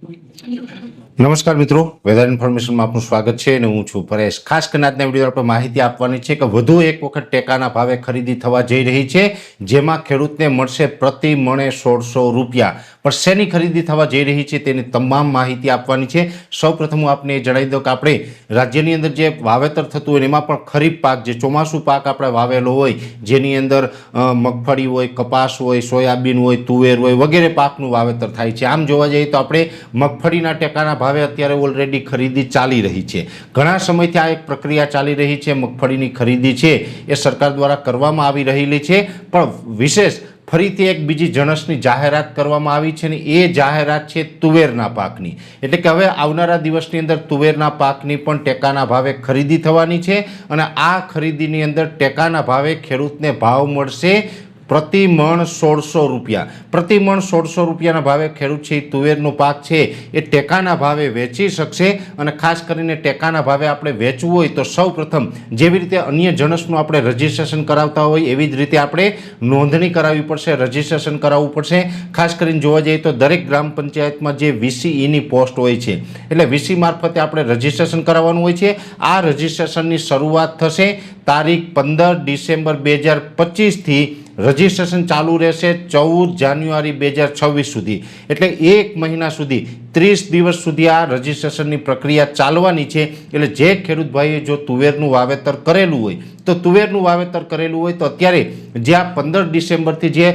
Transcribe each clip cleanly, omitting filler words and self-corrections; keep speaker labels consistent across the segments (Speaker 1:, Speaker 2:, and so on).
Speaker 1: નમસ્કાર મિત્રો, વેધર ઇન્ફોર્મેશનમાં આપનું સ્વાગત છે અને હું છું પરેશ। ખાસ કરીને આજના વિડીયો આપણે માહિતી આપવાની છે કે વધુ એક વખત ટેકાના ભાવે ખરીદી થવા જઈ રહી છે, જેમાં ખેડૂતને મળશે પ્રતિ મણે 1600 રૂપિયા। પણ શેની ખરીદી થવા જઈ રહી છે તેની તમામ માહિતી આપવાની છે। સૌપ્રથમ હું આપને જણાવી દઉં કે આપણે રાજ્યની અંદર જે વાવેતર થતું હોય એમાં પણ ખરીફ પાક, જે ચોમાસું પાક આપણે વાવેલો હોય, જેની અંદર મગફળી હોય, કપાસ હોય, સોયાબીન હોય, તુવેર હોય વગેરે પાકનું વાવેતર થાય છે। આમ જોવા જઈએ તો આપણે મગફળીના ટેકાના ભાવે અત્યારે ઓલરેડી ખરીદી ચાલી રહી છે। ઘણા સમયથી આ એક પ્રક્રિયા ચાલી રહી છે। મગફળીની ખરીદી છે એ સરકાર દ્વારા કરવામાં આવી રહેલી છે, પણ વિશેષ ફરીથી એક બીજી જણસની જાહેરાત કરવામાં આવી છે, ને એ જાહેરાત છે તુવેરના પાકની। એટલે કે હવે આવનારા દિવસની અંદર તુવેરના પાકની પણ ટેકાના ભાવે ખરીદી થવાની છે, અને આ ખરીદીની અંદર ટેકાના ભાવે ખેડૂતને ભાવ મળશે પ્રતિ મણ 1600 રૂપિયા। પ્રતિ મણ 1600 રૂપિયાના ભાવે ખેડૂત છે તુવેરનો પાક છે એ ટેકાના ભાવે વેચી શકશે। અને ખાસ કરીને ટેકાના ભાવે આપણે વેચવું હોય તો સૌ પ્રથમ જેવી રીતે અન્ય જણસનું આપણે રજીસ્ટ્રેશન કરાવતા હોય એવી જ રીતે આપણે નોંધણી કરાવવી પડશે, રજીસ્ટ્રેશન કરાવવું પડશે। ખાસ કરીને જોવા જઈએ તો દરેક ગ્રામ પંચાયતમાં જે VCEની પોસ્ટ હોય છે, એટલે VC મારફતે આપણે રજીસ્ટ્રેશન કરાવવાનું હોય છે। આ રજીસ્ટ્રેશનની શરૂઆત થશે તારીખ 15 ડિસેમ્બર 2025થી રજીસ્ટ્રેશન ચાલુ રહેશે 14 જાન્યુઆરી 2026 સુધી। એટલે એક મહિના સુધી 30 દિવસ સુધી આ રજીસ્ટ્રેશનની પ્રક્રિયા ચાલવાની છે। એટલે જે ખેડૂત ભાઈએ જો તુવેરનું વાવેતર કરેલું હોય તો તુવેરનું વાવેતર કરેલું હોય તો અત્યારે જે આ 15 ડિસેમ્બરથી જે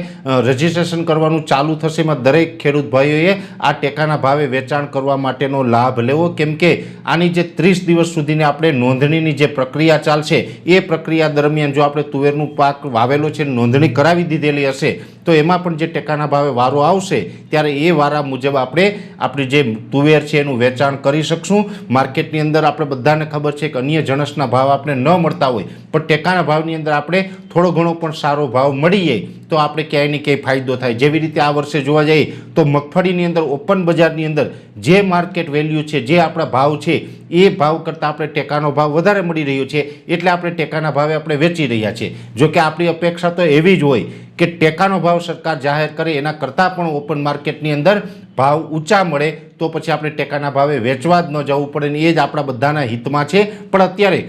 Speaker 1: રજીસ્ટ્રેશન કરવાનું ચાલુ થશે એમાં દરેક ખેડૂત ભાઈઓએ આ ટેકાના ભાવે વેચાણ કરવા માટેનો લાભ લેવો, કેમ કે આની જે 30 દિવસ સુધીની આપણે નોંધણીની જે પ્રક્રિયા ચાલશે એ પ્રક્રિયા દરમિયાન જો આપણે તુવેરનું પાક વાવેલો છે, નોંધણી કરાવી દીધેલી હશે તો એમાં પણ જે ટેકાના ભાવે વારો આવશે ત્યારે એ વારા મુજબ આપણે આપણી જે તુવેર છે એનું વેચાણ કરી શકશું। માર્કેટની અંદર આપણે બધાને ખબર છે કે અન્ય જણસના ભાવ આપણે ન મળતા હોય, પણ ટેકાના ભાવની અંદર આપણે થોડો ઘણો પણ સારો ભાવ મળી જાય તો આપણે ક્યાંય ને ક્યાંય ફાયદો થાય। જેવી રીતે આ વર્ષે જોવા જઈએ તો મગફળીની અંદર ઓપન બજારની અંદર જે માર્કેટ વેલ્યુ છે, જે આપણા ભાવ છે એ ભાવ કરતાં આપણે ટેકાનો ભાવ વધારે મળી રહ્યો છે, એટલે આપણે ટેકાના ભાવે આપણે વેચી રહ્યા છીએ। જો કે આપણી અપેક્ષા તો એવી જ હોય કે ટેકાનો ભાવ સરકાર જાહેર કરે એના કરતાં પણ ઓપન માર્કેટની અંદર ભાવ ઊંચા મળે તો પછી આપણે ટેકાના ભાવે વેચવા જ ન જવું પડે, ને એ જ આપણા બધાના હિતમાં છે। પણ અત્યારે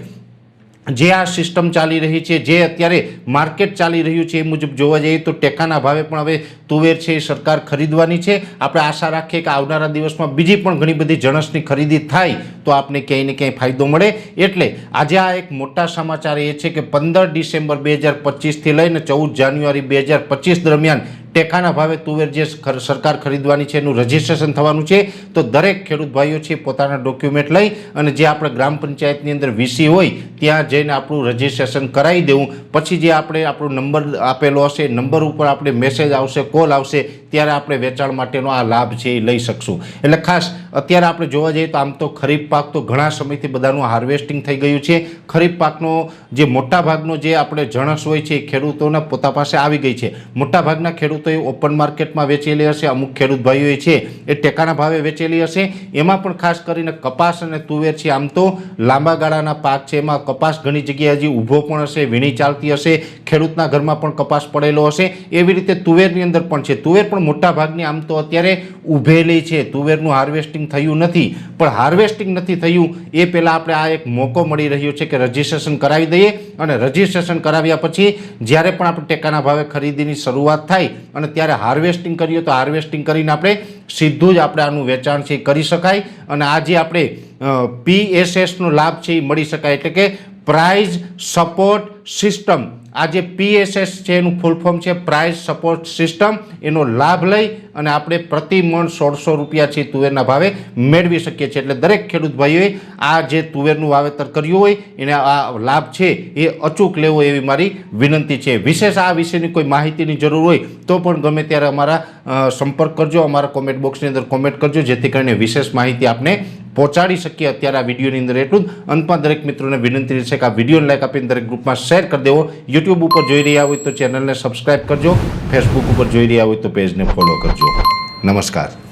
Speaker 1: જે આ સિસ્ટમ ચાલી રહી છે, જે અત્યારે માર્કેટ ચાલી રહ્યું છે એ મુજબ જોવા જઈએ તો ટેકાના ભાવે પણ હવે તુવેર છે એ સરકાર ખરીદવાની છે। આપણે આશા રાખીએ કે આવનારા દિવસમાં બીજી પણ ઘણી બધી જણસની ખરીદી થાય તો આપને ક્યાંય ને ક્યાંય ફાયદો મળે। એટલે આજે આ એક મોટા સમાચાર એ છે કે 15 ડિસેમ્બર 2025થી લઈને 14 જાન્યુઆરી 2025 દરમિયાન ટેકાના ભાવે તુવેર જે સરકાર ખરીદવાની છે એનું રજીસ્ટ્રેશન થવાનું છે। તો દરેક ખેડૂત ભાઈઓ છે પોતાના ડોક્યુમેન્ટ લઈ અને જે આપણે ગ્રામ પંચાયતની અંદર VC હોય ત્યાં જઈને આપણું રજીસ્ટ્રેશન કરાવી દેવું। પછી જે આપણે આપણો નંબર આપેલો હશે, નંબર ઉપર આપણે મેસેજ આવશે, કોલ આવશે, ત્યારે આપણે વેચાણ માટેનો આ લાભ છે એ લઈ શકશું। એટલે ખાસ અત્યારે આપણે જોવા જઈએ તો આમ તો ખરીફ પાક તો ઘણા સમયથી બધાનું હાર્વેસ્ટિંગ થઈ ગયું છે। ખરીફ પાકનો જે મોટાભાગનો જે આપણે જણસ હોય છે એ ખેડૂતોના પોતા પાસે આવી ગઈ છે। મોટાભાગના ખેડૂતોએ ઓપન માર્કેટમાં વેચેલી હશે, અમુક ખેડૂત ભાઈઓએ છે એ ટેકાના ભાવે વેચેલી હશે। એમાં પણ ખાસ કરીને કપાસ અને તુવેર છે આમ તો લાંબા ગાળાના પાક છે, એમાં કપાસ ઘણી જગ્યાએ હજી ઊભો પણ હશે, વીણી ચાલતી હશે, ખેડૂતના ઘરમાં પણ કપાસ પડેલો હશે। એવી રીતે તુવેરની અંદર પણ છે। તુવેર પણ મોટા ભાગની આમ તો અત્યારે ઊભેલી છે, તુવેરનું હાર્વેસ્ટિંગ થયું નથી, પણ હાર્વેસ્ટિંગ નથી થયું એ પહેલાં આપણે આ એક મોકો મળી રહ્યો છે કે રજીસ્ટ્રેશન કરાવી દઈએ, અને રજીસ્ટ્રેશન કરાવ્યા પછી જ્યારે પણ આપણે ટેકાના ભાવે ખરીદીની શરૂઆત થાય અને ત્યારે હાર્વેસ્ટિંગ કરીએ તો હાર્વેસ્ટિંગ કરીને આપણે સીધું જ આપણે આનું વેચાણ છે એ કરી શકાય, અને આ જે આપણે PSSનો લાભ છે એ મળી શકાય। એટલે કે પ્રાઇઝ સપોર્ટ સિસ્ટમ, આ જે PSS છે એનું ફૂલ ફોર્મ છે પ્રાઇસ સપોર્ટ સિસ્ટમ, એનો લાભ લઈ અને આપણે પ્રતિ મણ 1600 રૂપિયા છે તુવેરના ભાવે મેળવી શકીએ છીએ। એટલે દરેક ખેડૂત ભાઈઓએ આ જે તુવેરનું વાવેતર કર્યું હોય એને આ લાભ છે એ અચૂક લેવો એવી મારી વિનંતી છે। વિશેષ આ વિશેની કોઈ માહિતીની જરૂર હોય તો પણ ગમે ત્યારે અમારા સંપર્ક કરજો, અમારા કોમેન્ટ બોક્સની અંદર કોમેન્ટ કરજો, જેથી કરીને વિશેષ માહિતી આપને પહોંચાડી શકીએ। અત્યારે આ વિડીયોની અંદર એટલું જ। અંતમાં દરેક મિત્રોને વિનંતી રહેશે કે આ વિડીયોને લાઈક આપીને દરેક ગ્રુપમાં શેર કરી દેવો। યુટ્યુબ ઉપર જોઈ રહ્યા હોય તો ચેનલને સબસ્ક્રાઈબ કરજો, ફેસબુક ઉપર જોઈ રહ્યા હોય તો પેજને ફોલો કરજો। નમસ્કાર।